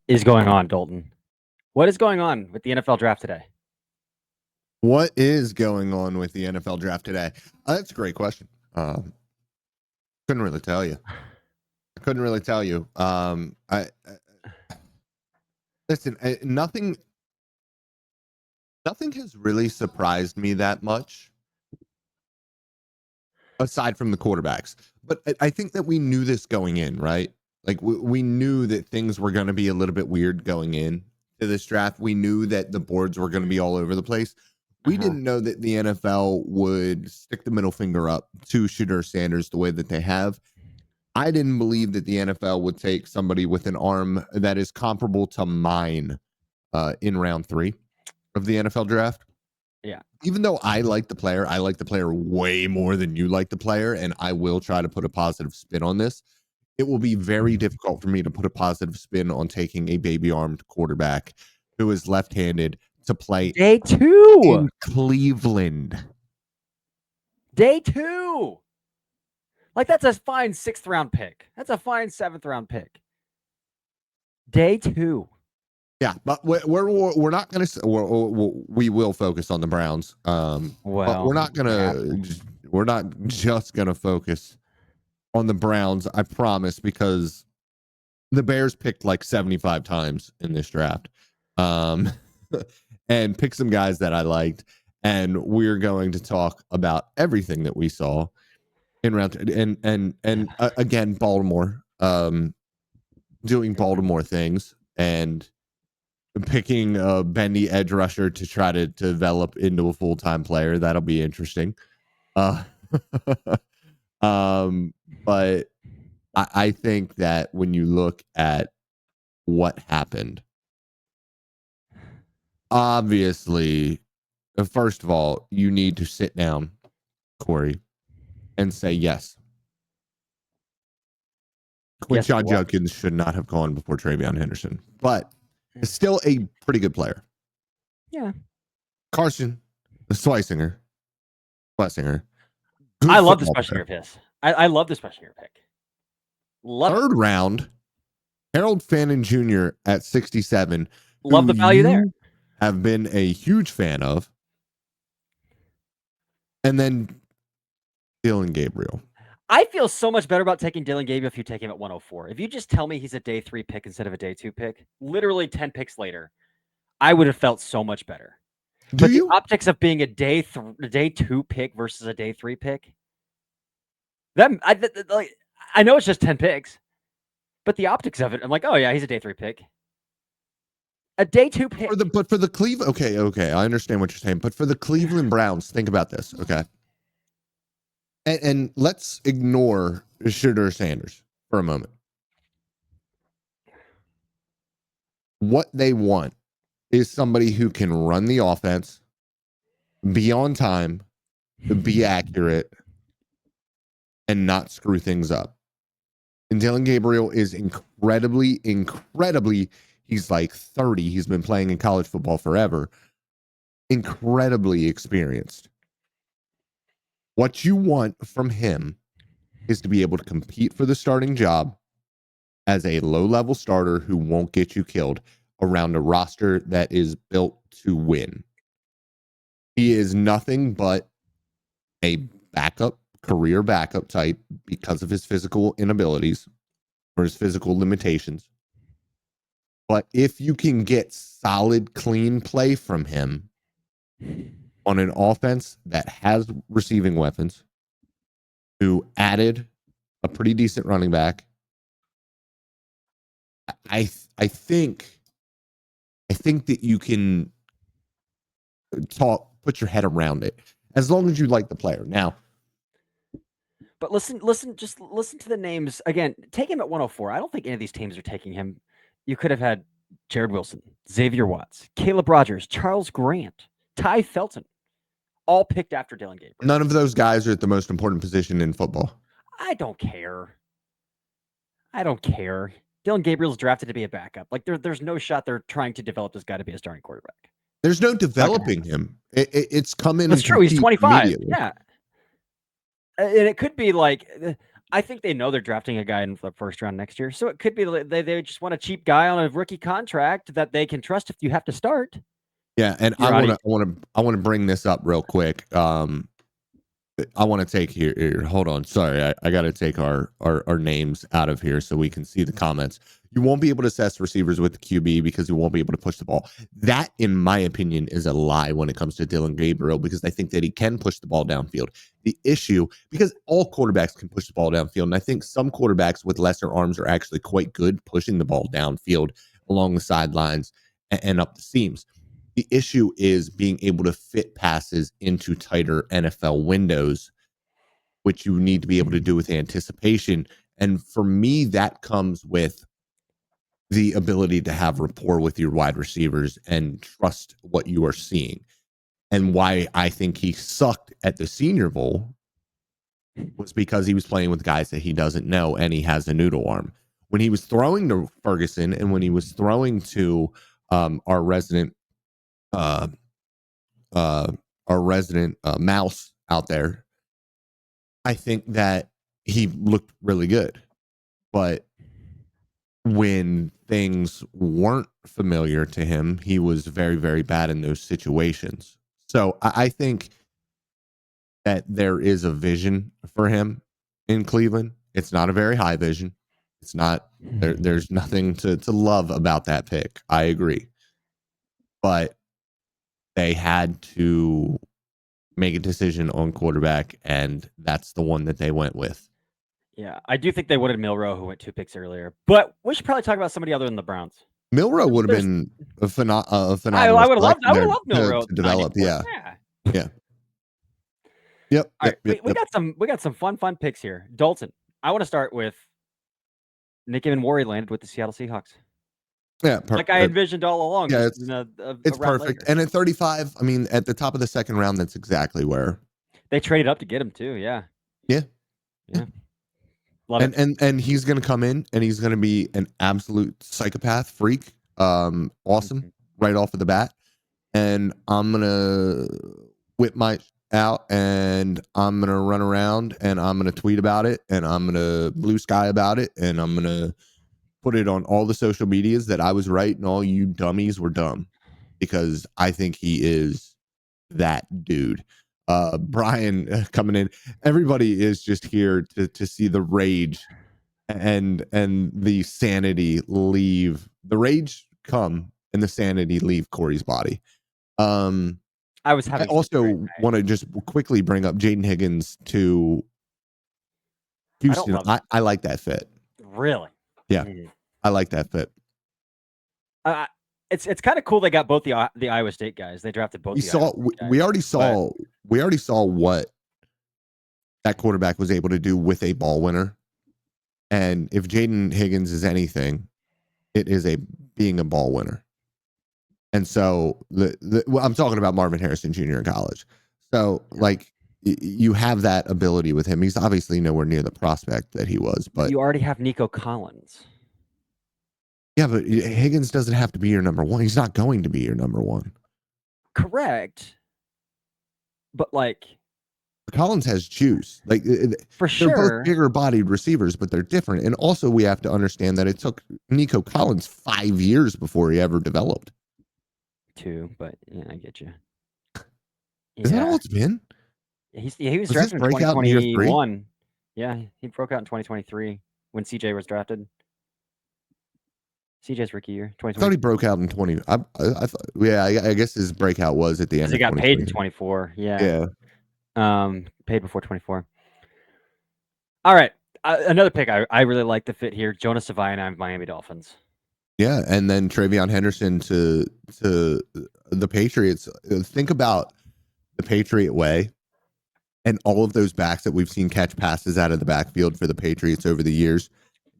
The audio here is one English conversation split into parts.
is going on, Dalton? What is going on with the NFL draft today? What is going on with the NFL draft today? That's a great question. Couldn't really tell you. I couldn't really tell you. I listen. Nothing has really surprised me that much, aside from the quarterbacks. But I think that we knew this going in, right? Like we knew that things were going to be a little bit weird going in to this draft. We knew that the boards were going to be all over the place. We didn't know that the NFL would stick the middle finger up to Shedeur Sanders the way that they have. I didn't believe that the NFL would take somebody with an arm that is comparable to mine in round 3 of the NFL draft. Yeah. Even though I like the player way more than you like the player, and I will try to put a positive spin on this. It will be very difficult for me to put a positive spin on taking a baby-armed quarterback who is left-handed to play Day 2 in Cleveland. Day 2. Like, that's a fine 6th round pick. That's a fine 7th round pick. Day 2. Yeah, but we're not going to. We will focus on the Browns. But we're not going to. We're not just going to focus on the Browns. I promise, because the Bears picked like 75 times in this draft, and picked some guys that I liked. And we're going to talk about everything that we saw in round and again, Baltimore, doing Baltimore things and picking a bendy edge rusher to try to develop into a full-time player. That'll be interesting. But I think that when you look at what happened, obviously, first of all, you need to sit down, Corey, and say yes. Quinshon Judkins should not have gone before Travion Henderson, but is still a pretty good player. Yeah. Carson Schlesinger. I love this freshman year of his. I love this freshman year pick. Third round, Harold Fannin Jr. at 67. Love the value there. Have been a huge fan of. And then Dillon Gabriel. I feel so much better about taking Dillon Gabriel if you take him at 104. If you just tell me he's a day 3 pick instead of a day 2 pick, literally 10 picks later, I would have felt so much better. But the optics of being a day 2 pick versus a day 3 pick, I know it's just 10 picks, but the optics of it, I'm like, oh yeah, he's a day 3 pick. A day 2 pick. But for the Cleveland, okay, I understand what you're saying. But for the Cleveland Browns, think about this, okay? And let's ignore Shedeur Sanders for a moment. What they want is somebody who can run the offense, be on time, be accurate, and not screw things up. And Dillon Gabriel is incredibly, he's like 30. He's been playing in college football forever. Incredibly experienced. What you want from him is to be able to compete for the starting job as a low-level starter who won't get you killed around a roster that is built to win. He is nothing but a career backup type because of his physical inabilities or his physical limitations. But if you can get solid, clean play from him on an offense that has receiving weapons, who added a pretty decent running back, I think that you can put your head around it as long as you like the player. Now, but listen to the names again. Take him at 104. I don't think any of these teams are taking him. You could have had Jared Wilson, Xavier Watts, Caleb Rogers, Charles Grant, Ty Felton, all picked after Dillon Gabriel. None of those guys are at the most important position in football. I don't care. Dillon Gabriel's drafted to be a backup. Like there's no shot they're trying to develop this guy to be a starting quarterback. There's no developing him. It's come in. That's true. He's 25. Yeah. And it could be like, I think they know they're drafting a guy in the first round next year, so it could be they just want a cheap guy on a rookie contract that they can trust if you have to start. Yeah, and I You're out want of to bring this up real quick. I want to take here. Hold on. Sorry, I got to take our names out of here so we can see the comments. You won't be able to assess receivers with the QB because you won't be able to push the ball. That, in my opinion, is a lie when it comes to Dylan Gabriel because I think that he can push the ball downfield. The issue, because all quarterbacks can push the ball downfield, and I think some quarterbacks with lesser arms are actually quite good pushing the ball downfield along the sidelines and up the seams. The issue is being able to fit passes into tighter NFL windows, which you need to be able to do with anticipation. And for me, that comes with the ability to have rapport with your wide receivers and trust what you are seeing. And why I think he sucked at the Senior Bowl was because he was playing with guys that he doesn't know and he has a noodle arm. When he was throwing to Ferguson and when he was throwing to our resident uh, uh, mouse out there, I think that he looked really good. But when things weren't familiar to him, he was very, very bad in those situations. So I think that there is a vision for him in Cleveland. It's not a very high vision. It's not there's nothing to love about that pick. I agree. But they had to make a decision on quarterback, and that's the one that they went with. Yeah, I do think they wanted Milroe, who went 2 picks earlier. But we should probably talk about somebody other than the Browns. Milroe would have been a I phenomenal would have loved. selection I would there have loved Milroe to develop. 94. Yeah, Yeah. Yep. All right, we got some fun picks here. Dalton, I want to start with Nick Warry landed with the Seattle Seahawks. Yeah, Like I envisioned all along. Yeah, just it's round perfect. later. And at 35, I mean, at the top of the second round, that's exactly where they traded up to get him too. Yeah. Yeah. Love it. And he's going to come in and he's going to be an absolute psychopath freak. Awesome right off of the bat. And I'm going to whip my out and I'm going to run around and I'm going to tweet about it and I'm going to blue sky about it and I'm going to put it on all the social medias that I was right and all you dummies were dumb because I think he is that dude. Brian coming in, everybody is just here to see the rage and the sanity leave. The rage come and the sanity leave Corey's body. I was having. I also want to just quickly bring up Jaden Higgins to Houston. I like that fit. Really? Yeah, I like that fit. It's kind of cool. They got both the Iowa State guys. They drafted both. We already saw what that quarterback was able to do with a ball winner. And if Jaden Higgins is anything, it is being a ball winner. And so I'm talking about Marvin Harrison Jr. in college. So like you have that ability with him. He's obviously nowhere near the prospect that he was, but you already have Nico Collins. Yeah, but Higgins doesn't have to be your number one. He's not going to be your number one. Correct. But like Collins has juice. Like for sure. They're both bigger bodied receivers, but they're different. And also we have to understand that it took Nico Collins 5 years before he ever developed. 2, but yeah, I get you. Is that all it's been? He was drafted in 2021. Yeah, he broke out in 2023 when CJ was drafted. CJ's rookie year, 2020. I thought he broke out in 20. I thought, yeah, I guess his breakout was at the end. He got paid in 24. Yeah. Paid before 24. All right, another pick I really like the fit here. Jonas Savaiina of Miami Dolphins. Yeah, and then Travion Henderson to the Patriots. Think about the Patriot way and all of those backs that we've seen catch passes out of the backfield for the Patriots over the years.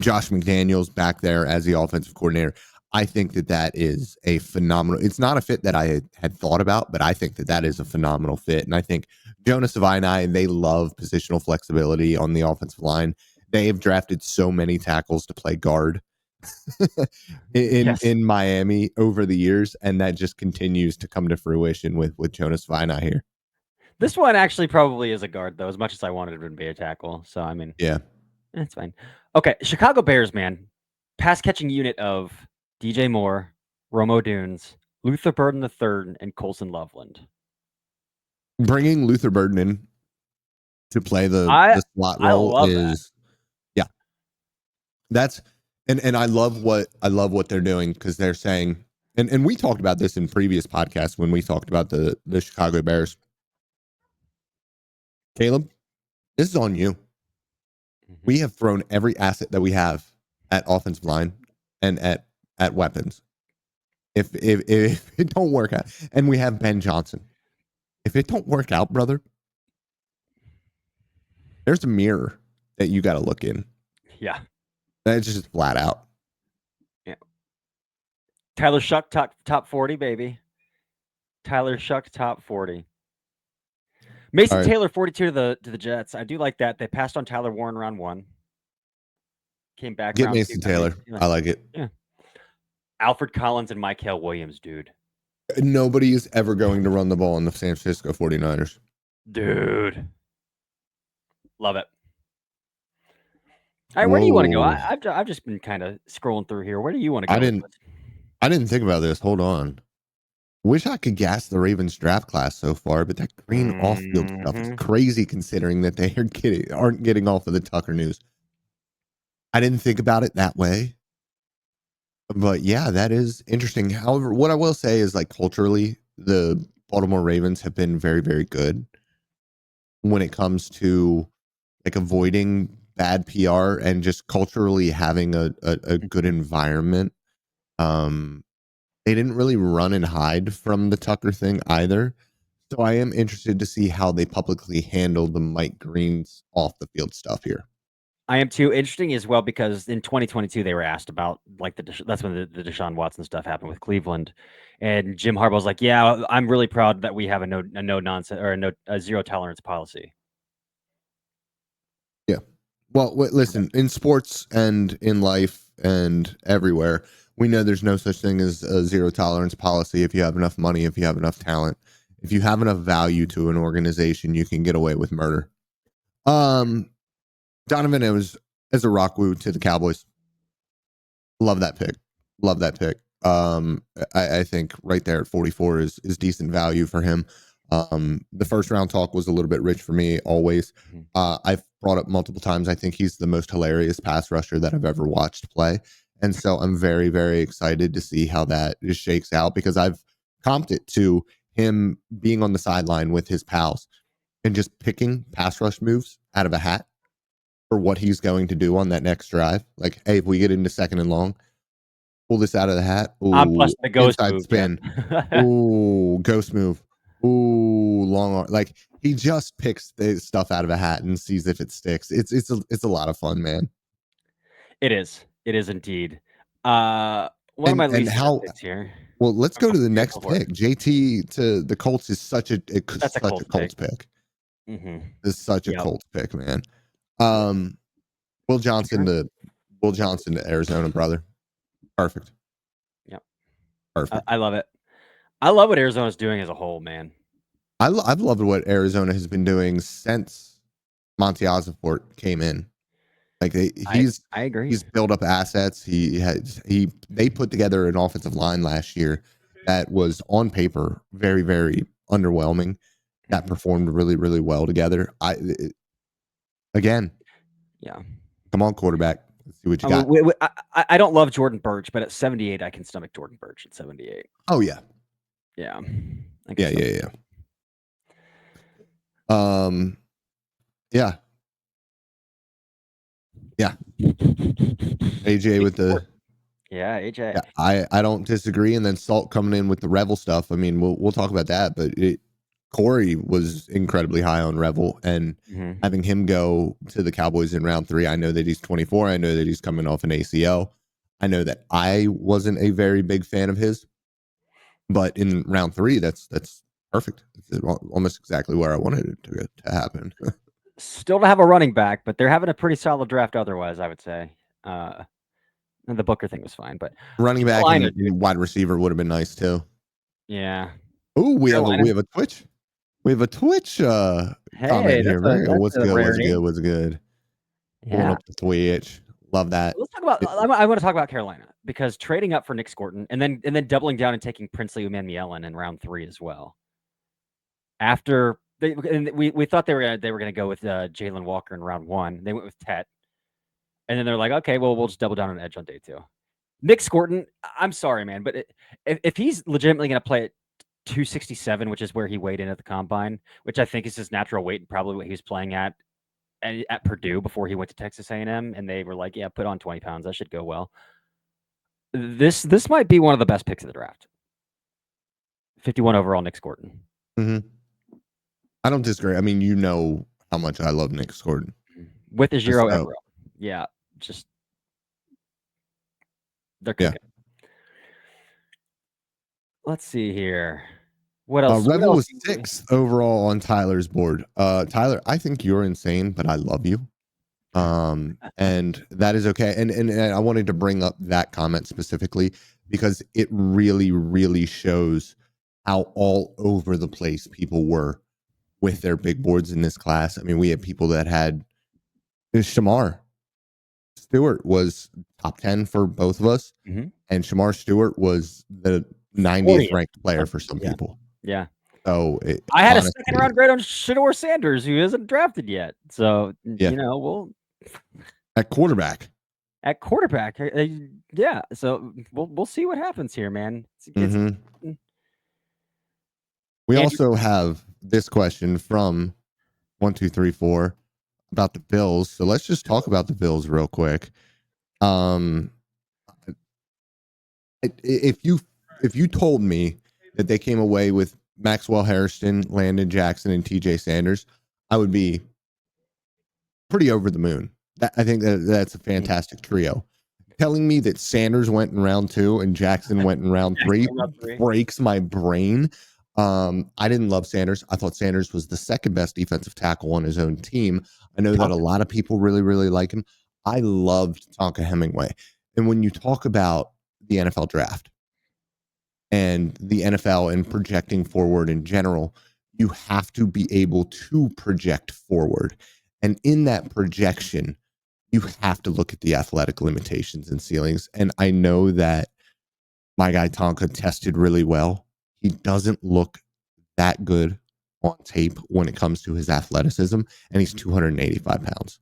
Josh McDaniels back there as the offensive coordinator. I think that is a phenomenal. It's not a fit that I had thought about, but I think that is a phenomenal fit. And I think Jonas Savaiina, they love positional flexibility on the offensive line. They have drafted so many tackles to play guard in Miami over the years, and that just continues to come to fruition with Jonas Savaiina here. This one actually probably is a guard, though, as much as I wanted it to be a tackle. So, I mean, yeah. That's fine. Okay, Chicago Bears, man. Pass catching unit of DJ Moore, Romo Dunes, Luther Burden III, and Colson Loveland. Bringing Luther Burden in to play the I slot I role love that. is, yeah, that's and I love what they're doing, because they're saying, and we talked about this in previous podcasts when we talked about the Chicago Bears. Caleb, this is on you. We have thrown every asset that we have at offensive line and at weapons. If it don't work out, and we have Ben Johnson, if it don't work out, brother, there's a mirror that you got to look in. Yeah. That's just flat out. Yeah. Tyler Shuck top 40, baby. Tyler Shuck top 40. Mason All right. Taylor 42 to the Jets. I do like that. They passed on Tyler Warren round 1. Came back Get round 2. Mason Taylor. I like it. Yeah. Alfred Collins and Mykel Williams, dude. Nobody is ever going to run the ball in the San Francisco 49ers. Dude. Love it. All right, where do you want to go? Whoa. I've just been kind of scrolling through here. Where do you want to go? I didn't think about this. Hold on. Wish I could gas the Ravens draft class so far, but that green off-field stuff is crazy, considering that they aren't getting off of the Tucker news. I didn't think about it that way. But yeah, that is interesting. However, what I will say is, like, culturally, the Baltimore Ravens have been very, very good when it comes to, like, avoiding bad PR and just culturally having a good environment. They didn't really run and hide from the Tucker thing either. So I am interested to see how they publicly handle the Mike Green's off the field stuff here. I am too. Interesting as well, because in 2022 they were asked about, like, that's when the Deshaun Watson stuff happened with Cleveland, and Jim Harbaugh's like, "Yeah, I'm really proud that we have a no nonsense or a zero tolerance policy." Yeah. Well, listen, in sports and in life and everywhere, we know there's no such thing as a zero tolerance policy. If you have enough money, if you have enough talent, if you have enough value to an organization, you can get away with murder. Donovan Ezra-Okwu to the Cowboys. Love that pick. Love that pick. I think right there at 44 is decent value for him. The first round talk was a little bit rich for me always. I've brought up multiple times, I think he's the most hilarious pass rusher that I've ever watched play. And so I'm very, very excited to see how that just shakes out, because I've comped it to him being on the sideline with his pals and just picking pass rush moves out of a hat for what he's going to do on that next drive. Like, hey, if we get into second and long, pull this out of the hat. I'm Ooh, busting the ghost inside move. spin. Yeah. Ooh, ghost move. Ooh, long arm. Like, he just picks the stuff out of a hat and sees if it sticks. It's a lot of fun, man. It is. It is indeed. One of my And least favorite how? picks here. Well, let's go to the Yeah, next go for it. pick. JT to the Colts is such a That's a Colts Colts pick. Mm-hmm. It's such a Yep. Colts pick, man. Will Johnson to Arizona, brother. Perfect. Yep. Perfect. I love it. I love what Arizona's doing as a whole, man. I've loved what Arizona has been doing since Monty Ossenfort came in. Like, I agree. he's built up assets. They put together an offensive line last year that was on paper very, very underwhelming. That performed really, really well together. Again, Yeah. come on, quarterback. Let's see what you got. I don't love Jordan Birch, but at 78, I can stomach Jordan Birch at 78. Oh yeah, Yeah. yeah. Yeah. Yeah. AJ with the Yeah, AJ. Yeah, I don't disagree. And then Salt coming in with the Revel stuff. I mean, we'll talk about that, but Corey was incredibly high on Revel, and having him go to the Cowboys in round 3. I know that he's 24. I know that he's coming off an ACL. I know that I wasn't a very big fan of his, but in round 3, that's perfect. It's almost exactly where I wanted it to happen. Still to have a running back, but they're having a pretty solid draft otherwise, I would say. And the Booker thing was fine, but Running back Carolina, and dude. wide receiver would have been nice too. Yeah. Oh, we Carolina. have a Twitch. We have a Twitch comment here. That's What's a good? rarity. What's good? Pulling Yeah. up the Twitch. Love that. Let's talk about. I want to talk about Carolina because trading up for Nick Scorton and then doubling down and taking Princely Umanmielen in round 3 as well. After we thought they were gonna go with Jalen Walker in round 1. They went with Tet, and then they're like, okay, well we'll just double down on edge on day 2. Nick Scorton, I'm sorry, man, but if he's legitimately gonna play at 267, which is where he weighed in at the combine, which I think is his natural weight and probably what he was playing at Purdue before he went to Texas A&M, and they were like, yeah, put on 20 pounds, that should go well. This might be one of the best picks of the draft. 51 overall, Nick Scorton. Mm-hmm. I don't disagree. I mean, you know how much I love Nick Scorton. With Ejiro So, Evero. Yeah, just they're cooking. Yeah. Let's see here. What else? Revel what was 6th overall on Tyler's board. Tyler, I think you're insane, but I love you. And that is okay. And I wanted to bring up that comment specifically because it really, really shows how all over the place people were with their big boards in this class. I mean, we had people that had Shamar Stewart was top 10 for both of us, mm-hmm. and Shamar Stewart was the 90th ranked player for some people. Yeah. So I had honestly, a second round grade on Shedeur Sanders, who isn't drafted yet. So you know, we'll at quarterback. At quarterback, yeah. So we'll see what happens here, man. We also have this question from 1234 about the Bills. So let's just talk about the Bills real quick. If you told me that they came away with Maxwell Hairston, Landon Jackson, and TJ Sanders, I would be pretty over the moon. I think that's a fantastic trio. Telling me that Sanders went in round 2 and Jackson went in round 3 breaks my brain. I didn't love Sanders. I thought Sanders was the second best defensive tackle on his own team. I know that a lot of people really, really like him. I loved Tonka Hemingway. And when you talk about the NFL draft and the NFL and projecting forward in general, you have to be able to project forward. And in that projection, you have to look at the athletic limitations and ceilings. And I know that my guy Tonka tested really well. He doesn't look that good on tape when it comes to his athleticism. And he's 285 pounds,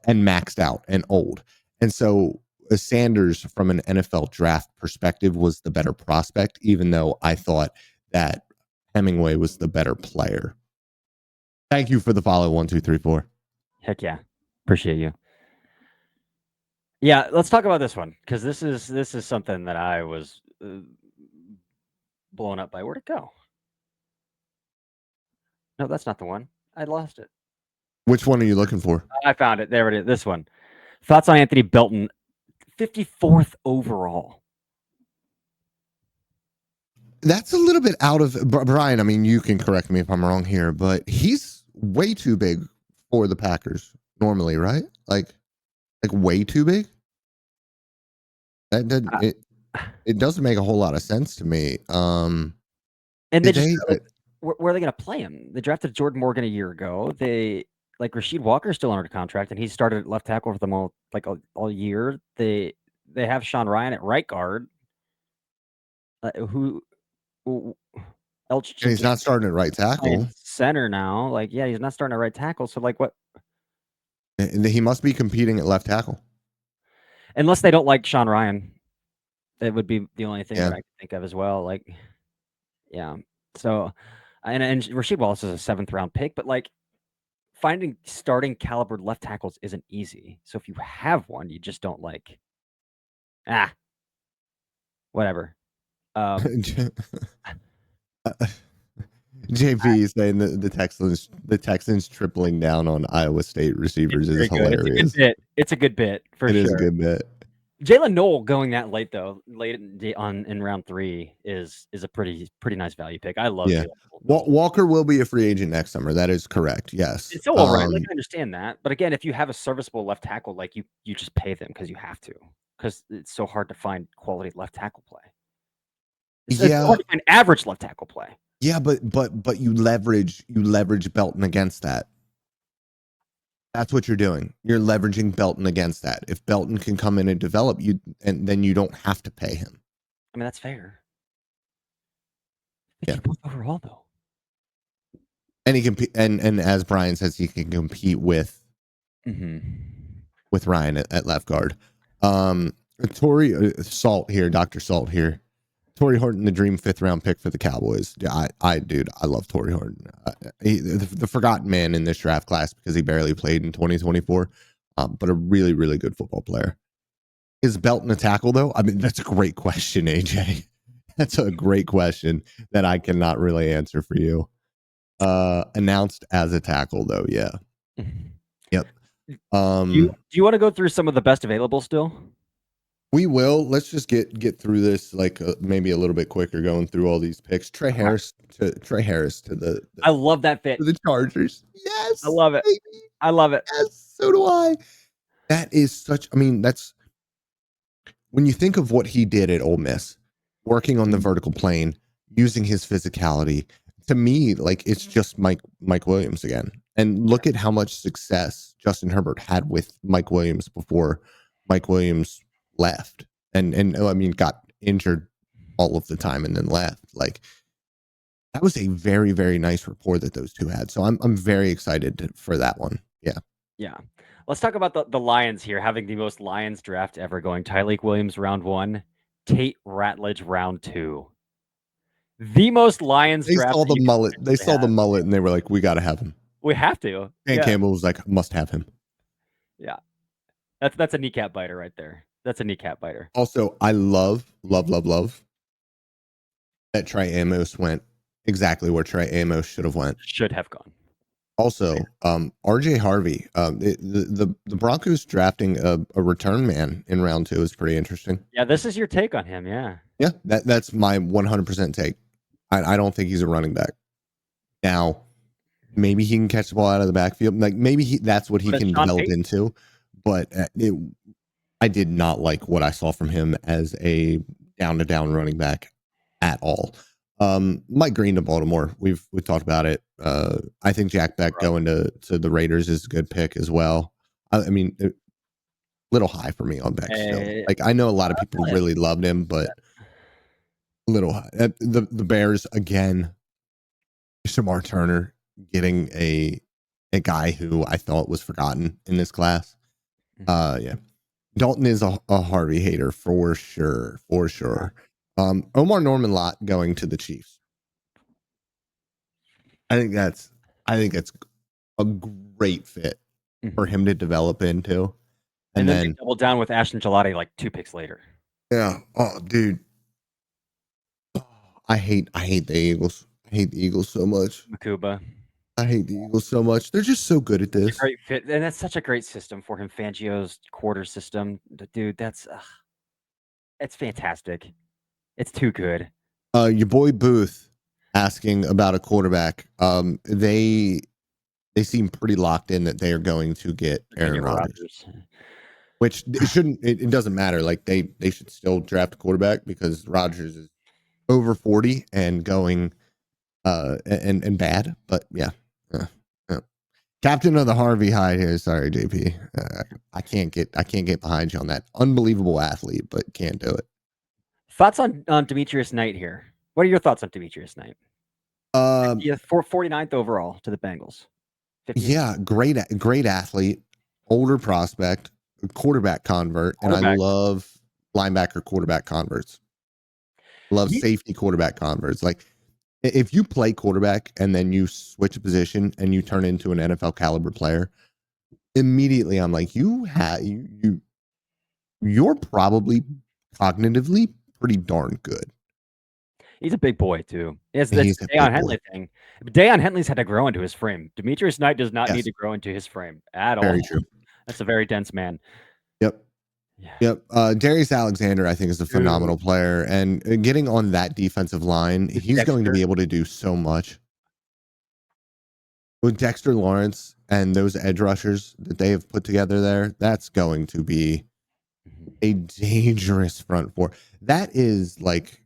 and maxed out and old. And so Sanders, from an NFL draft perspective, was the better prospect, even though I thought that Hemingway was the better player. Thank you for the follow, 1234. Heck yeah. Appreciate you. Yeah, let's talk about this one because this is something that I was blown up by. Where'd it go? No, that's not the one. I lost it. Which one are you looking for? I found it. There it is. This one. Thoughts on Anthony Belton, 54th overall. That's a little bit out of Brian. I mean, you can correct me if I'm wrong here, but he's way too big for the Packers normally, right? Like way too big. That doesn't it doesn't make a whole lot of sense to me. And they just where are they going to play him? They drafted Jordan Morgan a year ago. They Rasheed Walker's still under contract, and he started at left tackle for them all year. They have Sean Ryan at right guard. Who else? He's not starting at right tackle. Center now. He's not starting at right tackle. So what? He must be competing at left tackle. Unless they don't like Sean Ryan. It would be the only thing that I can think of as well. Yeah. So, and Rasheed Wallace is a 7th round pick, but finding starting caliber left tackles isn't easy. So if you have one, you just don't whatever. JP is saying that the Texans tripling down on Iowa State receivers is hilarious. It's a good bit for sure. It is a good bit. Jalen Noel going that late though, in round 3 is a pretty nice value pick. I love it. Walker will be a free agent next summer. That is correct. Yes. It's all right. I understand that, but again, if you have a serviceable left tackle, you just pay them because you have to, because it's so hard to find quality left tackle play. It's hard to find average left tackle play. Yeah, but you leverage Belton against that. That's what you're doing. You're leveraging Belton against that. If Belton can come in and develop you, and then you don't have to pay him. I mean, that's fair. Yeah. Both overall, though. And he can, and as Brian says, he can compete with Ryan at left guard. Torrey Salt here, Dr. Salt here. Torrey Horton, the dream 5th round pick for the Cowboys. Yeah, I love Torrey Horton. The forgotten man in this draft class because he barely played in 2024, but a really, really good football player. Is Belton a tackle, though? I mean, that's a great question, AJ. That's a great question that I cannot really answer for you. Announced as a tackle, though, yeah. Yep. Do you want to go through some of the best available still? We will. Let's just get through this like maybe a little bit quicker, going through all these picks. Trey Harris to the I love that fit. To the Chargers. Yes, I love it. baby. I love it. Yes, so do I. That is such. I mean, that's when you think of what he did at Ole Miss, working on the vertical plane, using his physicality. To me, like it's just Mike Williams again. And look at how much success Justin Herbert had with Mike Williams before Mike Williams left, and I mean got injured all of the time and then left. Like that was a very, very nice rapport that those two had. So I'm very excited for that one. Yeah. Yeah. Let's talk about the Lions here, having the most Lions draft ever, going Tyreek Williams round 1, Tate Ratledge round 2. The most Lions They draft. saw the mullet. They saw the mullet and they were like, we got to have him. We have to. Dan Campbell was like, must have him. Yeah. That's a kneecap biter right there. That's a kneecap biter. Also, I love that Trey Amos went exactly where Trey Amos should have went. Should have gone. Also, RJ Harvey, the Broncos drafting a return man in round 2 is pretty interesting. Yeah, this is your take on him. Yeah. Yeah, that's my 100% take. I don't think he's a running back. Now, maybe he can catch the ball out of the backfield. Like maybe that's what he can develop into. But I did not like what I saw from him as a down-to-down running back at all. Mike Green to Baltimore. We've talked about it. I think Jack Beck going to the Raiders is a good pick as well. I mean, a little high for me on Beck still. Like I know a lot of people really loved him, but a little high. The Bears again. Shamar Turner getting a guy who I thought was forgotten in this class. Yeah. Dalton is a Harvey hater for sure. Omar Norman Lott going to the Chiefs. I think that's a great fit for him to develop into. And then double down with Ashton Gelati like 2 picks later. Yeah. Oh, dude. I hate the Eagles. I hate the Eagles so much. Makuba. I hate the Eagles so much. They're just so good at this. It's a great fit, and that's such a great system for him. Fangio's quarter system, dude. That's it's fantastic. It's too good. Your boy Booth asking about a quarterback. They seem pretty locked in that they are going to get Aaron Rodgers. Which it shouldn't. It doesn't matter. Like they should still draft a quarterback because Rodgers is over 40 and going and bad. But yeah. Captain of the Harvey High here. Sorry, JP. I can't get behind you on that. Unbelievable athlete, but can't do it. Thoughts on Demetrius Knight here? What are your thoughts on Demetrius Knight? Yeah, 49th overall to the Bengals. 50th. Yeah, great athlete, older prospect, quarterback convert, and I love linebacker quarterback converts. Love safety quarterback converts. Like if you play quarterback and then you switch a position and you turn into an NFL caliber player, immediately I'm like, you're probably cognitively pretty darn good. He's a big boy too. It's the Deion Henley thing. Deion Henley's had to grow into his frame. Demetrius Knight does not need to grow into his frame at all. Very true. That's a very dense man. Yep. Yeah. Yep. Darius Alexander, I think, is a phenomenal player. And getting on that defensive line, he's going to be able to do so much. With Dexter Lawrence and those edge rushers that they have put together there, that's going to be a dangerous front four. That is like...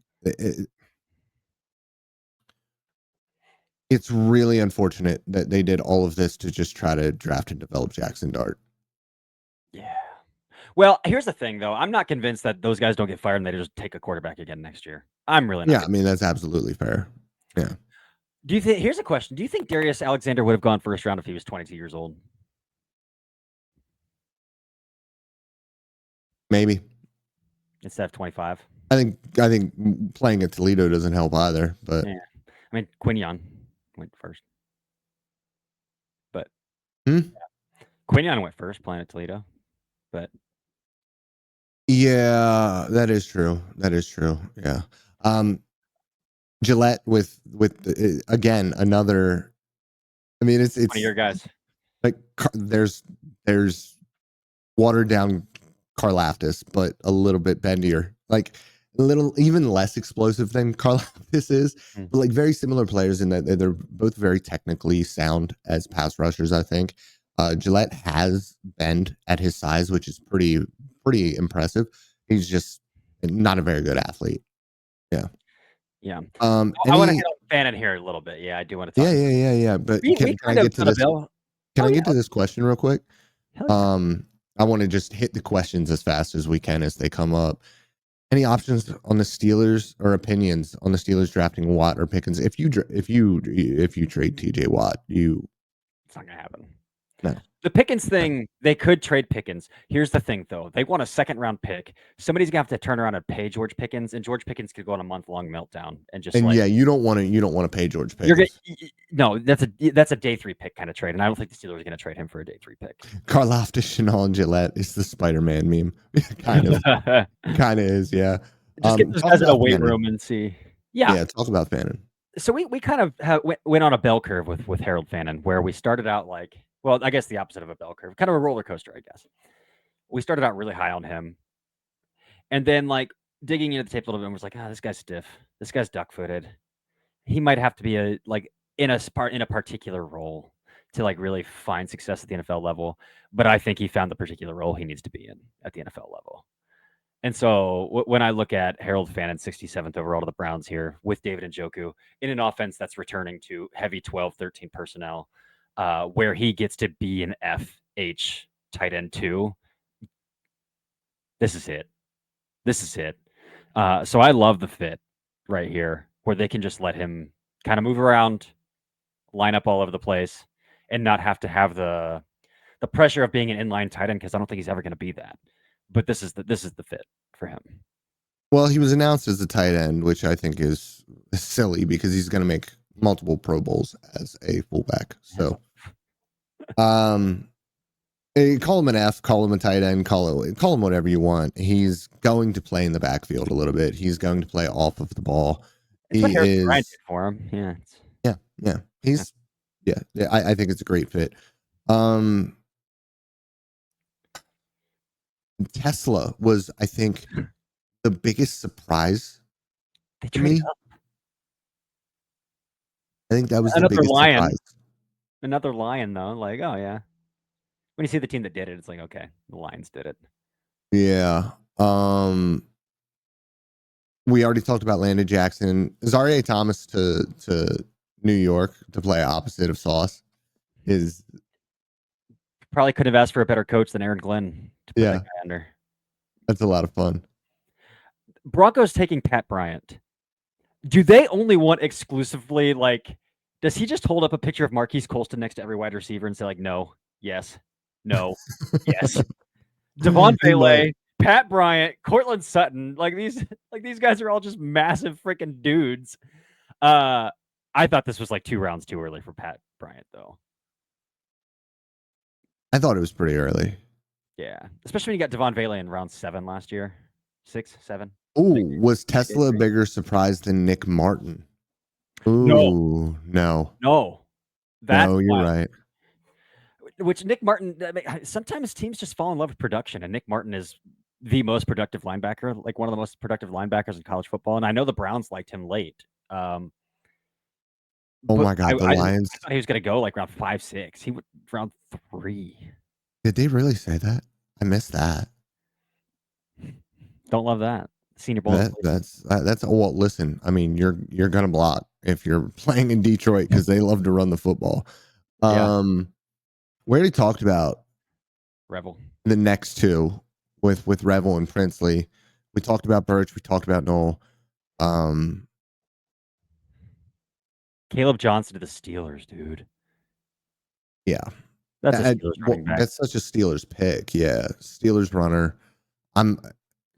It's really unfortunate that they did all of this to just try to draft and develop Jackson Dart. Yeah. Well, here's the thing, though. I'm not convinced that those guys don't get fired and they just take a quarterback again next year. I'm really not. Yeah, I mean, that's absolutely fair. Yeah. Do you think? Here's a question: do you think Darius Alexander would have gone first round if he was 22 years old? Maybe. Instead of 25? I think playing at Toledo doesn't help either, but Yeah. I mean, Quinion went first. But Hmm? Quinion went first playing at Toledo. But Yeah, that is true. That is true. Yeah. Gillette with again another. I mean, one of it's your guys. like there's watered down Karlaftis, but a little bit bendier, like a little even less explosive than Karlaftis is. But like very similar players in that they're both very technically sound as pass rushers. I think Gillette has bend at his size, which is pretty impressive. He's just not a very good athlete. Yeah. Yeah. I want to Any hit on Fannin here a little bit. Yeah, I do want to talk. yeah. But We can I kind of get to done a this? bill. Can Oh I yeah. get to this question real quick? Hell yeah. I want to just hit the questions as fast as we can as they come up. Any options on the Steelers or opinions on the Steelers drafting Watt or Pickens? If you trade TJ Watt, It's not gonna happen. no. The Pickens thing, they could trade Pickens. Here's the thing, though. They want a second-round pick. Somebody's gonna have to turn around and pay George Pickens, and George Pickens could go on a month-long meltdown and just And like yeah, you don't want to pay George you're gonna. Pickens. No, that's a day 3 pick kind of trade, and I don't think the Steelers are gonna trade him for a day 3 pick. Karlaftis, Chanel, and Gillette is the Spider-Man meme. kind of is, yeah. Just get those Talk guys in a about weight Fannin. room and see. Yeah. Yeah, talk about Fannin. So we kind of went on a bell curve with Harold Fannin, where we started out like, well, I guess the opposite of a bell curve, kind of a roller coaster, I guess. We started out really high on him, and then like digging into the tape a little bit, and was like, this guy's stiff. This guy's duck-footed. He might have to be in a particular role to like really find success at the NFL level. But I think he found the particular role he needs to be in at the NFL level. And so when I look at Harold Fannin, 67th overall to the Browns here with David Njoku in an offense that's returning to heavy 12, 13 personnel, where he gets to be an FH tight end too, this is it. This is it. So I love the fit right here where they can just let him kind of move around, line up all over the place, and not have to have the pressure of being an inline tight end because I don't think he's ever going to be that. But this is the fit for him. Well, he was announced as a tight end, which I think is silly because he's going to make multiple Pro Bowls as a fullback. So, call him an F, call him a tight end, call him whatever you want. He's going to play in the backfield a little bit. He's going to play off of the ball. It's what Harrison Bryant did for him. Yeah. Yeah. He's I think it's a great fit. Tesla was, I think, the biggest surprise to me. Up. I think that was the biggest surprise. Another Lion, though. Like, oh, yeah. When you see the team that did it, it's like, okay, the Lions did it. Yeah. We already talked about Landon Jackson. Zaire Thomas to New York to play opposite of Sauce is probably couldn't have asked for a better coach than Aaron Glenn to put that guy under. That's a lot of fun. Broncos taking Pat Bryant. Do they only want exclusively like? Does he just hold up a picture of Marquise Colston next to every wide receiver and say like, no, yes, no, yes? Devon Vele, Pat Bryant, Cortland Sutton, like these guys are all just massive freaking dudes. I thought this was like 2 rounds too early for Pat Bryant, though. I thought it was pretty early. Yeah, especially when you got Devon Vele in round 7 last year, 6, 7. Oh, was Tesla a bigger surprise than Nick Martin? Ooh, no. No, you're right. Which Nick Martin, sometimes teams just fall in love with production, and Nick Martin is the most productive linebacker, like one of the most productive linebackers in college football. And I know the Browns liked him late. Oh my God, the Lions! I thought he was going to go like round 5, 6. He went round 3. Did they really say that? I missed that. Don't love that. Senior Bowl. That's well. Listen, I mean, you're gonna block. if you're playing in Detroit because they love to run the football. Yeah. We already talked about Rebel. the next two with Revel and Princely. We talked about Birch. We talked about Noel. Caleb Johnson to the Steelers, dude. Yeah, That's a Steelers running back. that's such a Steelers pick. Yeah, Steelers runner.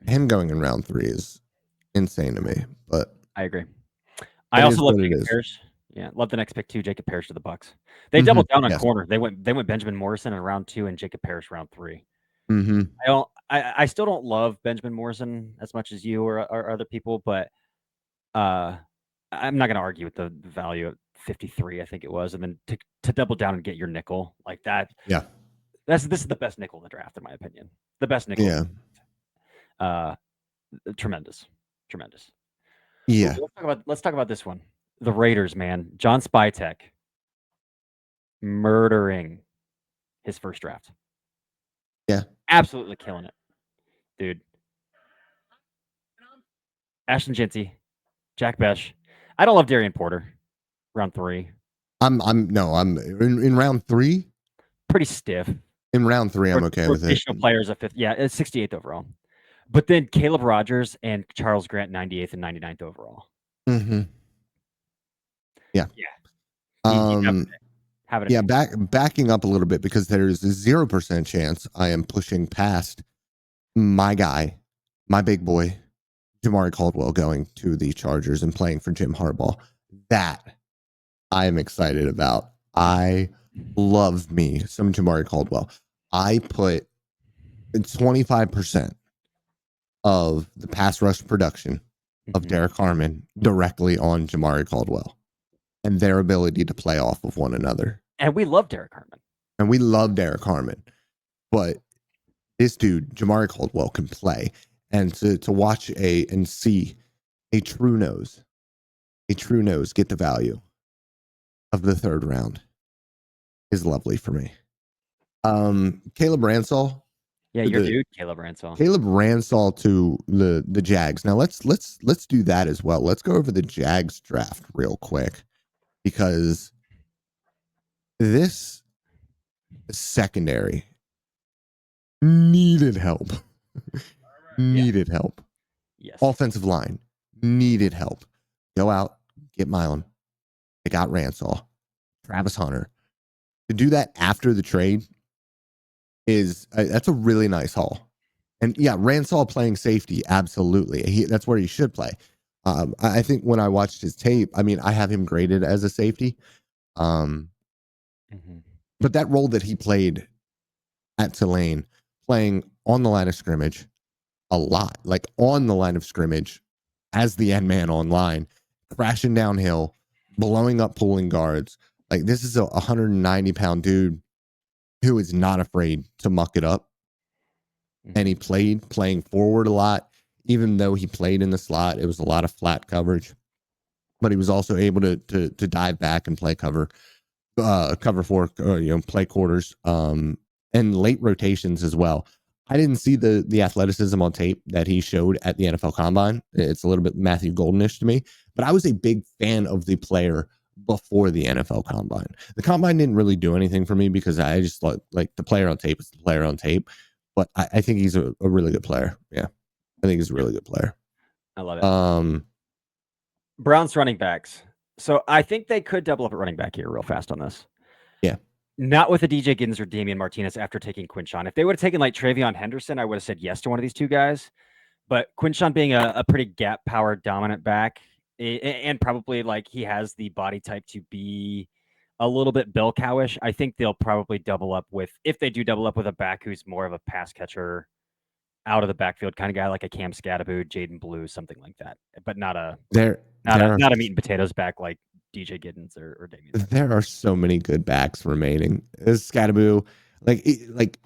Him going in round 3 is insane to me, but I agree. I it also is love what it Jacob is. Parrish. Yeah, love the next pick too. Jacob Parrish to the Bucks. They doubled down on Yes. corner. They went Benjamin Morrison in round 2 and Jacob Parrish round 3. Mm-hmm. I still don't love Benjamin Morrison as much as you or other people, but I'm not going to argue with the value at 53, I think it was, and then to double down and get your nickel like that. Yeah. This is the best nickel in the draft, in my opinion. The best nickel. Yeah. Tremendous. Yeah. Ooh, let's talk about this one. The Raiders, man. John Spytek murdering his first draft. Yeah. Absolutely killing it, dude. Ashton Jinty, Jack Besh. I don't love Darian Porter. Round 3. I'm in round 3. Pretty stiff. In round 3, I'm okay with it. Rotational players at 5th. Yeah, it's 68th overall. But then Caleb Rogers and Charles Grant, 98th and 99th overall. Mm-hmm. Yeah. Yeah. Backing up a little bit because there's a 0% chance I am pushing past my guy, my big boy, Jamari Caldwell going to the Chargers and playing for Jim Harbaugh. That I am excited about. I love me some Jamari Caldwell. I put 25% of the pass rush production of Derek Harmon directly on Jamari Caldwell and their ability to play off of one another. And we love Derek Harmon. But this dude, Jamari Caldwell, can play. And to watch and see a true nose get the value of the 3rd round is lovely for me. Caleb Ransall. Yeah, your dude, Caleb Ransall. Caleb Ransall to the Jags. Now let's do that as well. Let's go over the Jags draft real quick because this secondary needed help. Help. Yes. Offensive line needed help. Go out, get Milan. They got Ransall, Travis Hunter. To do that after the trade that's a really nice haul. And yeah, Ransall playing safety, absolutely. That's where he should play. I think when I watched his tape, I mean, I have him graded as a safety. But that role that he played at Tulane, playing on the line of scrimmage a lot, like on the line of scrimmage as the end man on line, crashing downhill, blowing up pulling guards. Like this is a 190-pound dude who is not afraid to muck it up. And he playing forward a lot, even though he played in the slot. It was a lot of flat coverage, but he was also able to dive back and play cover 4, play quarters, and late rotations as well. I didn't see the athleticism on tape that he showed at the NFL Combine. It's a little bit Matthew Goldenish to me, but I was a big fan of the player before the NFL Combine. The Combine didn't really do anything for me because I just like the player on tape is the player on tape. But I think he's a really good player. Yeah, I think he's a really good player. I love it. Browns running backs. So I think they could double up at running back here real fast on this. Yeah. Not with the DJ Giddens or Damian Martinez after taking Quinshon. If they would have taken like Travion Henderson, I would have said yes to one of these two guys. But Quinshon being a pretty gap power dominant back, and probably like he has the body type to be a little bit Bill Cowish, I think they'll probably double up with, if they do double up with a back who's more of a pass catcher, out of the backfield kind of guy, like a Cam Scatterboot, Jaden Blue, something like that. But not a meat and potatoes back like DJ Giddens or Damian. There are so many good backs remaining. Scatterboot, like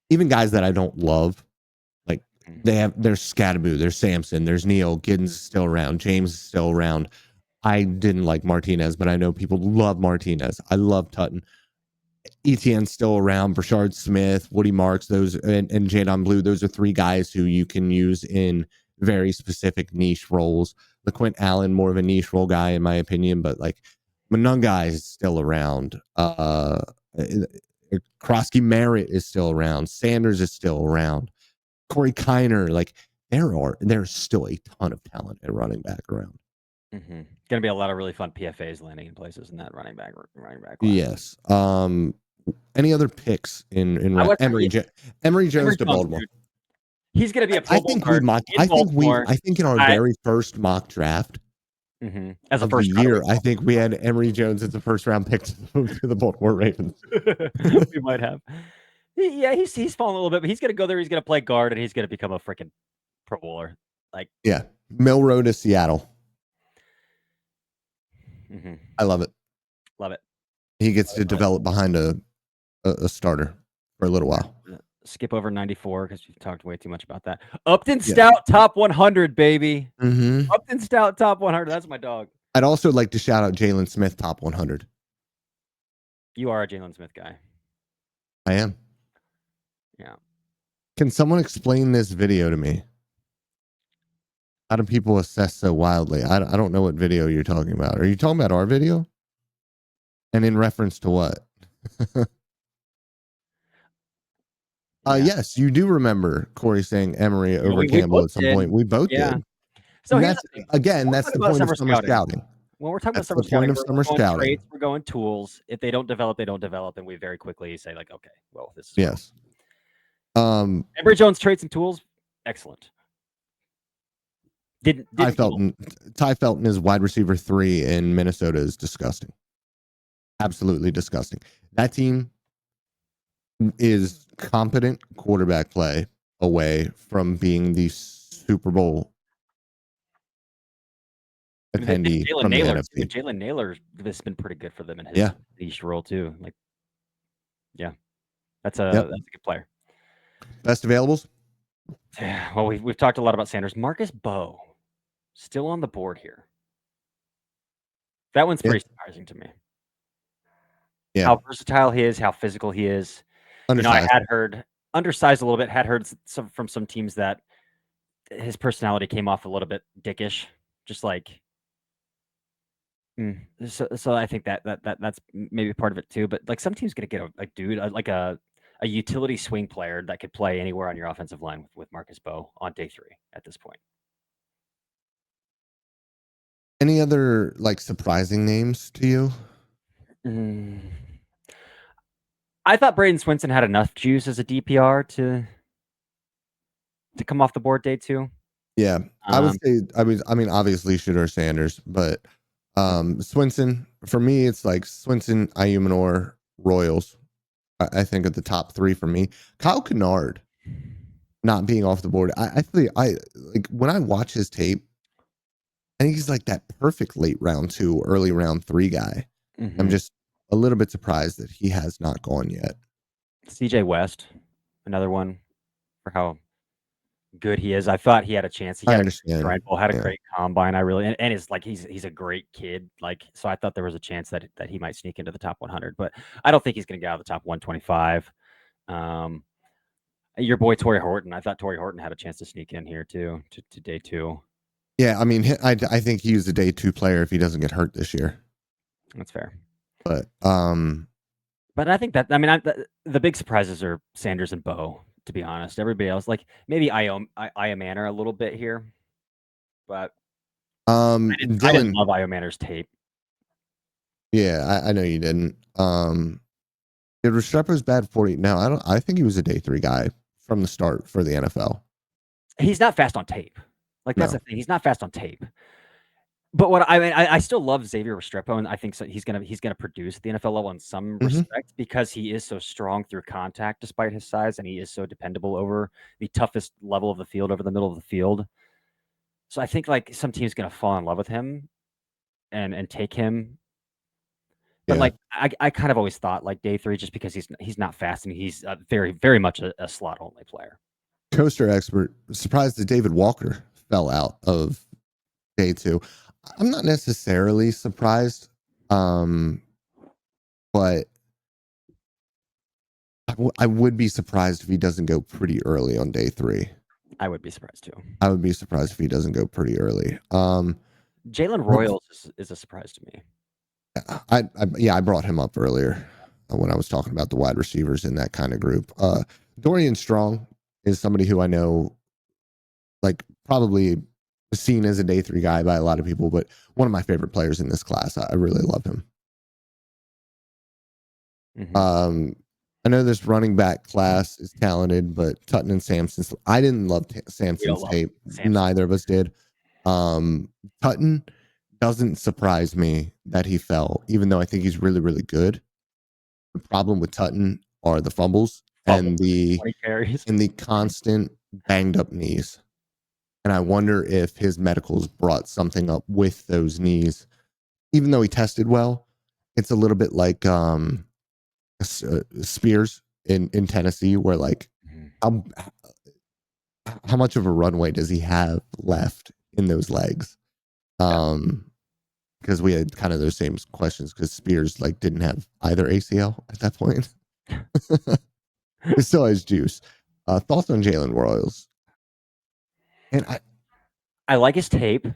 even guys that I don't love, like there's Scatterboot, there's Sampson, there's Neal, Giddens is still around, James is still around. I didn't like Martinez, but I know people love Martinez. I love Tutton. Etienne's still around, Brashard Smith, Woody Marks, those and Jadon Blue. Those are 3 guys who you can use in very specific niche roles. LaQuint Allen, more of a niche role guy in my opinion, but like Monungai is still around. Krosky Merritt is still around. Sanders is still around. Corey Kiner, like there's still a ton of talent at running back around. Mm-hmm. Going to be a lot of really fun PFAs landing in places in that running back class. Yes. Any other picks in Emory Jones to Baltimore? Dude. He's going to be a Pro Bowl guard I think in our very first mock draft as a of the first year, I think we had Emory Jones as the first round pick to the Baltimore Ravens. We might have. Yeah, he's fallen a little bit, but he's going to go there. He's going to play guard, and he's going to become a freaking Pro Bowler. Like, yeah, Milrow to Seattle. Mm-hmm. I love it. Love it. He gets to develop behind a starter for a little while. Skip over 94 because we've talked way too much about that. Upton Stout top 100, baby. Mm-hmm. Upton Stout top 100. That's my dog. I'd also like to shout out Jalen Smith top 100. You are a Jalen Smith guy. I am. Yeah. Can someone explain this video to me? How do people assess so wildly? I don't know what video you're talking about. Are you talking about our video? And in reference to what? Yes, you do remember Corey saying Emory over Campbell at some point. We both did. So that's the point of summer scouting. When we're talking about summer scouting, we're going traits, we're going tools. If they don't develop, they don't develop, and we very quickly say like, okay, well, this is yes. Emory Jones traits and tools, excellent. Ty Felton is wide receiver 3 in Minnesota is disgusting. Absolutely disgusting. That team is competent quarterback play away from being the Super Bowl attendee from the NFC. Jalen Naylor has been pretty good for them in his niche role too. Like, yeah, that's a good player. Best availables? Well, we've talked a lot about Sanders. Marcus Bowe still on the board here. That one's pretty surprising to me. Yeah. How versatile he is, how physical he is. Undersized. I had heard undersized a little bit. Had heard from some teams that his personality came off a little bit dickish, just like. So I think that's maybe part of it too. But like some teams gonna get a dude like a utility swing player that could play anywhere on your offensive line with Marcus Bowe on day 3 at this point. Any other like surprising names to you? I thought Braden Swinson had enough juice as a DPR to come off the board day 2. Yeah, I would say. I mean, obviously Shedeur Sanders, but Swinson for me, it's like Swinson, Ayumanor, Royals. I think at the top 3 for me. Kyle Kennard not being off the board. I like when I watch his tape. I think he's like that perfect late round 2, early round 3 guy. I'm just a little bit surprised that he has not gone yet. CJ West, another one for how good he is. I thought he had a chance. He I had understand. Had a great combine. I really and it's like he's a great kid. Like so, I thought there was a chance that he might sneak into the top 100, but I don't think he's going to get out of the top 125. Your boy Torrey Horton. I thought Torrey Horton had a chance to sneak in here too to day 2. Yeah, I mean, I think he's a day 2 player if he doesn't get hurt this year. That's fair. But I think that the big surprises are Sanders and Bowe. To be honest, everybody else like maybe Iomanor a little bit here, but I didn't love Iomanor's tape. Yeah, I know you didn't. Did Restrepo's bad 40? No, I think he was a day 3 guy from the start for the NFL. He's not fast on tape. Like that's the thing. He's not fast on tape. But what I still love Xavier Restrepo, and I think so he's gonna produce at the NFL level in some respect because he is so strong through contact despite his size, and he is so dependable over the toughest level of the field, over the middle of the field. So I think like some team's gonna fall in love with him and take him. But like I kind of always thought like day 3 just because he's not fast and he's very very much a slot only player. Coaster expert surprised that David Walker fell out of day 2. I'm not necessarily surprised, but I would be surprised if he doesn't go pretty early on day 3. I would be surprised too. I would be surprised if he doesn't go pretty early. Jalen Royals is a surprise to me. I brought him up earlier when I was talking about the wide receivers in that kind of group. Dorian Strong is somebody who I know, like, probably seen as a day 3 guy by a lot of people, but one of my favorite players in this class. I really love him. Mm-hmm. I know this running back class is talented, but Tutton and Sampson's. I didn't love We don't Sampson's love tape. Samson. Neither of us did. Tutton doesn't surprise me that he fell, even though I think he's really, really good. The problem with Tutton are the fumbles Fumble and the 20 carries. constant banged up knees. And I wonder if his medicals brought something up with those knees. Even though he tested well, it's a little bit like Spears in Tennessee, where like Mhm. how much of a runway does he have left in those legs? Yeah. Because we had kind of those same questions because Spears like didn't have either ACL at that point. It still has juice. Thoughts on Jalen Royals? And I like his tape.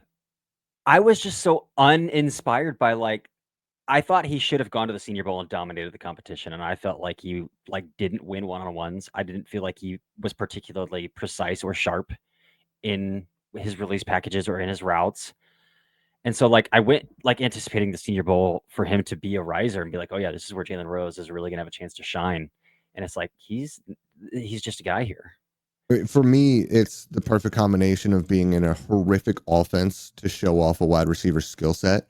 I was just so uninspired by I thought he should have gone to the Senior Bowl and dominated the competition, and I felt like he didn't win one-on-ones. I didn't feel like he was particularly precise or sharp in his release packages or in his routes. And so I went anticipating the Senior Bowl for him to be a riser and be like, oh yeah, this is where Jalen Rose is really gonna have a chance to shine. And it's like he's just a guy here. for me, it's the perfect combination of being in a horrific offense to show off a wide receiver skill set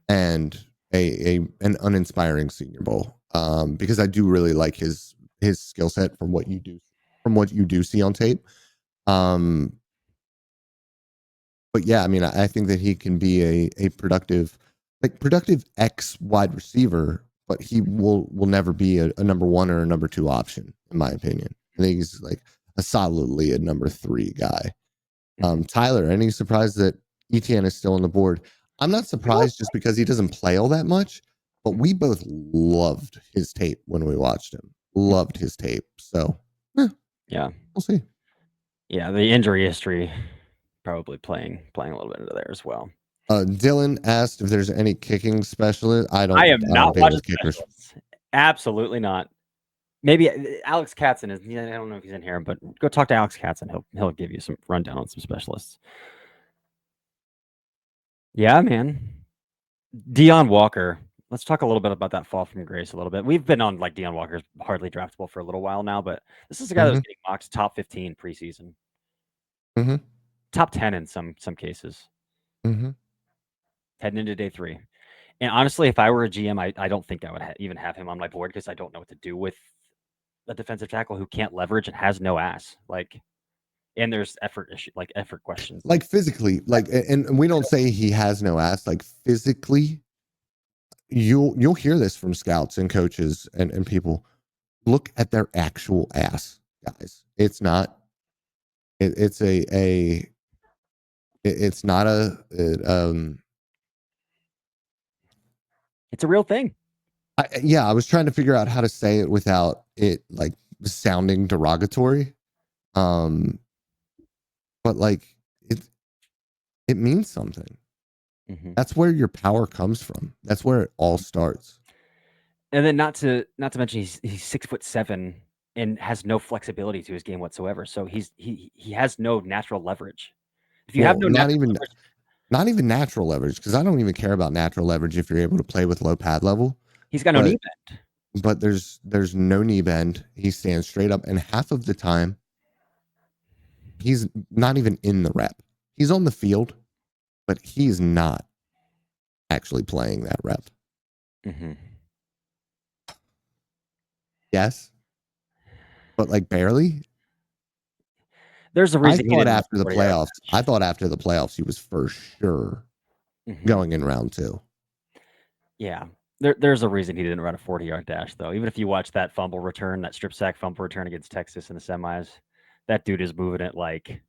and an uninspiring Senior Bowl. Because I do really like his skill set from what you do see on tape. But yeah, I mean, I think that he can be a productive, productive X wide receiver, but he will never be a number 1 or a number 2 option, in my opinion. I think he's like a solidly a number 3 guy. Mhm. Tyler, any surprise that ETN is still on the board? I'm not He was. surprised just because he doesn't play all that much, but we both loved his tape when we watched him. Loved his tape. So, Yeah. we'll see. Yeah, the injury history probably playing a little bit into there as well. Dylan asked if there's any kicking specialist. I am I don't not deal watching with kickers. specialists. Absolutely not. Maybe Alex Katzen is. I don't know if he's in here, but go talk to Alex Katzen. He'll give you some rundown on some specialists. Yeah, man. Deion Walker. Let's talk a little bit about that fall from grace a little bit. We've been on Deion Walker's hardly draftable for a little while now, but this is a guy that was Mm-hmm. getting mocked top 15 preseason, Mm-hmm. top 10 in some cases, Mm-hmm. heading into day 3. And honestly, if I were a GM, I don't think I would even have him on my board because I don't know what to do with a defensive tackle who can't leverage and has no ass. And there's effort issue, effort questions. Like physically, and we don't say he has no ass. Like physically, you'll hear this from scouts and coaches and people. Look at their actual ass, guys. It's not. It's it's not It's a real thing. I was trying to figure out how to say it without it like sounding derogatory. Um, but like it means something. Mm-hmm. That's where your power comes from. That's where it all starts. And then not to mention he's 6'7" and has no flexibility to his game whatsoever. So he has no natural leverage. If you have Well, no natural leverage, not even natural leverage, because I don't even care about natural leverage if you're able to play with low pad level. he's got no But knee bend. there's no knee bend. He stands straight up, and half of the time he's not even in the rep. He's on the field, but he's not actually playing that rep. Mm-hmm. Yes, but like barely. There's a reason he didn't run a 40-yard I dash. thought after the playoffs he was for sure Mm-hmm. going in round 2. Yeah. There's a reason he didn't run a 40-yard dash, though. Even if you watch that fumble return, that strip sack fumble return against Texas in the semis, that dude is moving it like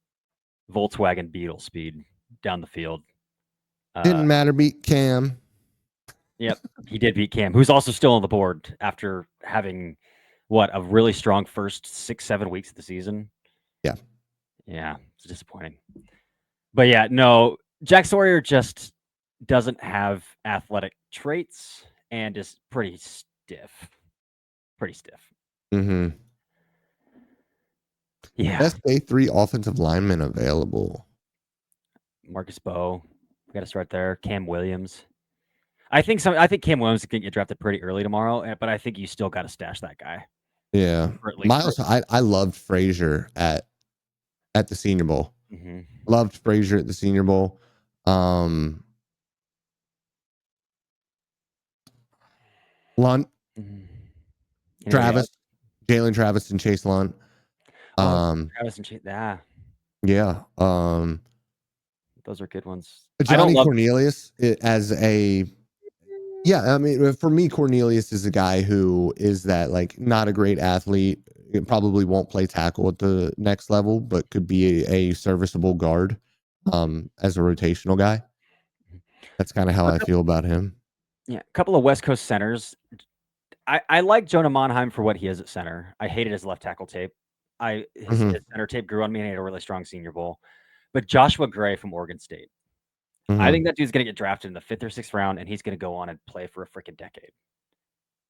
Volkswagen Beetle speed down the field. Didn't matter. Beat Cam. Yep, he did beat Cam, who's also still on the board after having a really strong first 6-7 weeks of the season. Yeah. Yeah, it's disappointing. But yeah, no, Jack Sawyer just doesn't have athletic traits and is pretty stiff. Pretty stiff. Mm-hmm. Yeah. Best day 3 offensive linemen available. Marcus Bowe. We got to start there. Cam Williams. I think Cam Williams can get drafted pretty early tomorrow, but I think you still got to stash that guy. Yeah. For at least Miles, I loved Frazier at the Senior Bowl. Mm-hmm. Loved Frazier at the Senior Bowl. Lunt, Travis, Jalen Travis, and Chase Lunt. Travis and Chase. Yeah. Those are good ones. Johnny Cornelius as a I mean, for me, Cornelius is a guy who is that like not a great athlete. It probably won't play tackle at the next level, but could be a serviceable guard as a rotational guy. That's kind of how I feel about him. Yeah, a couple of West Coast centers. I like Jonah Monheim for what he is at center. I hated his left tackle tape. His center tape grew on me and he had a really strong Senior Bowl. But Joshua Gray from Oregon State. I think that dude's going to get drafted in the 5th or 6th round, and he's going to go on and play for a freaking decade.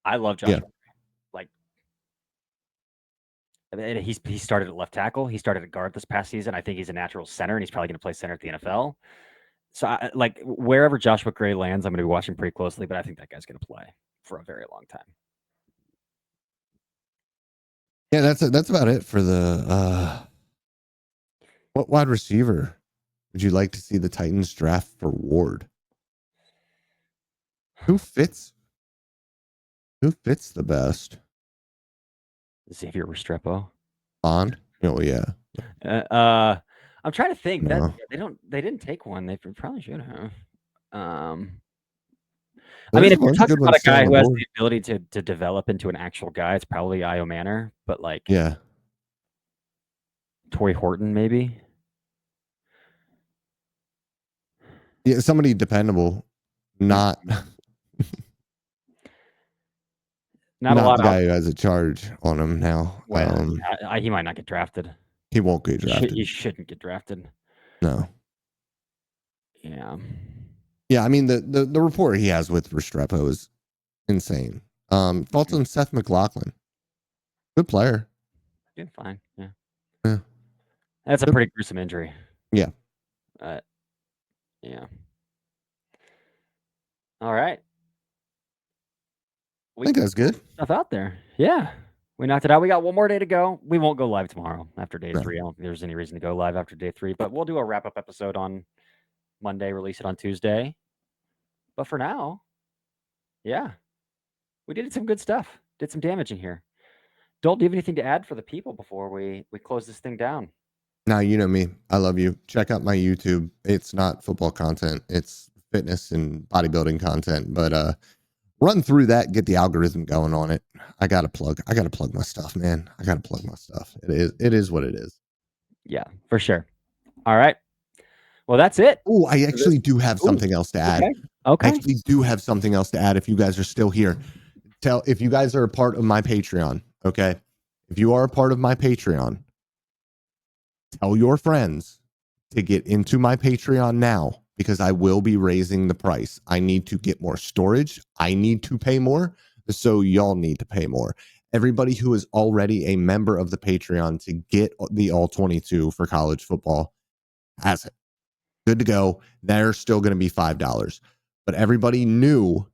I love Joshua. Like, he started at left tackle. He started at guard this past season. I think he's a natural center, and he's probably going to play center at the NFL. So, wherever Joshua Gray lands, I'm going to be watching pretty closely, but I think that guy's going to play for a very long time. Yeah, that's about it for the what wide receiver would you like to see the Titans draft for Ward? Who fits the best? Xavier Restrepo. Bond? Oh yeah. I'm trying to think that they didn't take one. They probably should have. I mean, if you're talking about a guy who has the ability to develop into an actual guy, it's probably Io Manor, but Torrey Horton maybe. Yeah, somebody dependable, not a lot the guy who has a charge on him now. Well, he might not get drafted. He won't get drafted. He shouldn't get drafted. No. Yeah. Yeah, I mean the rapport he has with Restrepo is insane. Thoughts on Seth McLaughlin? Good player. Doing fine. Yeah. That's a pretty gruesome injury. Yeah. Yeah. All right. I think that's good. Stuff out there. Yeah. We knocked it out. We got one more day to go. We won't go live tomorrow after day 3. I don't think there's any reason to go live after day 3, but we'll do a wrap-up episode on Monday, release it on Tuesday. But for now, yeah, we did some good stuff. Did some damage in here. Don't do you have anything to add for the people before we close this thing down? Now, you know me. I love you. Check out my YouTube. It's not football content. It's fitness and bodybuilding content. But run through that, get the algorithm going on it. I gotta plug my stuff, man. I gotta plug my stuff. It is what it is. Yeah, for sure. All right. Well, that's it. Oh, I actually do have something else to add. Okay. I actually do have something else to add if you guys are still here. If you guys are a part of my Patreon, okay? If you are a part of my Patreon, tell your friends to get into my Patreon now because I will be raising the price. I need to get more storage. I need to pay more. So y'all need to pay more. Everybody who is already a member of the Patreon to get the all 22 for college football has it. Good to go. They're still going to be $5, but everybody new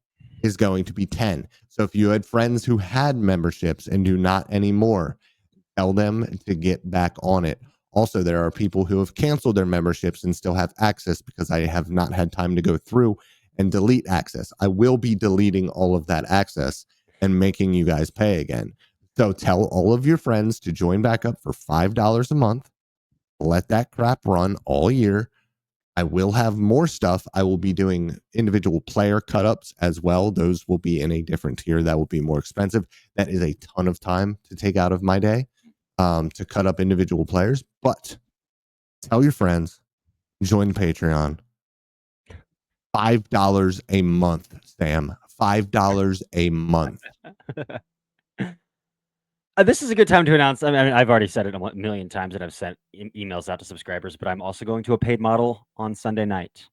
is going to be 10. So if you had friends who had memberships and do not anymore, tell them to get back on it. Also, there are people who have canceled their memberships and still have access because I have not had time to go through and delete access. I will be deleting all of that access and making you guys pay again. So tell all of your friends to join back up for $5 a month. Let that crap run all year. I will have more stuff. I will be doing individual player cut-ups as well. Those will be in a different tier. That will be more expensive. That is a ton of time to take out of my day to cut up individual players. But tell your friends, join the Patreon. $5 a month, Sam. $5 a month. This is a good time to announce. I mean, I've already said it a million times that I've sent emails out to subscribers, but I'm also going to a paid model on Sunday night.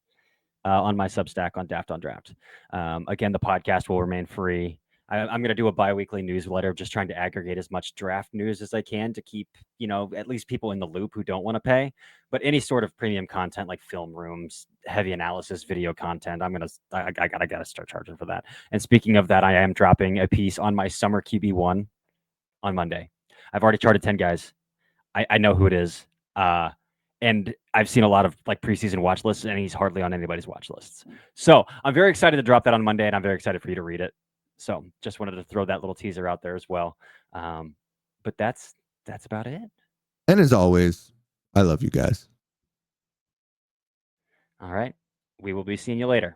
on my Substack on Daft on Draft. Again, the podcast will remain free. I'm going to do a bi-weekly newsletter, just trying to aggregate as much draft news as I can to keep, at least people in the loop who don't want to pay. But any sort of premium content like film rooms, heavy analysis, video content, I gotta start charging for that. And speaking of that, I am dropping a piece on my summer QB1 on Monday. I've already charted 10 guys. I know who it is. And I've seen a lot of like preseason watch lists, and he's hardly on anybody's watch lists. So I'm very excited to drop that on Monday, and I'm very excited for you to read it. So just wanted to throw that little teaser out there as well. But that's about it. And as always, I love you guys. All right. We will be seeing you later.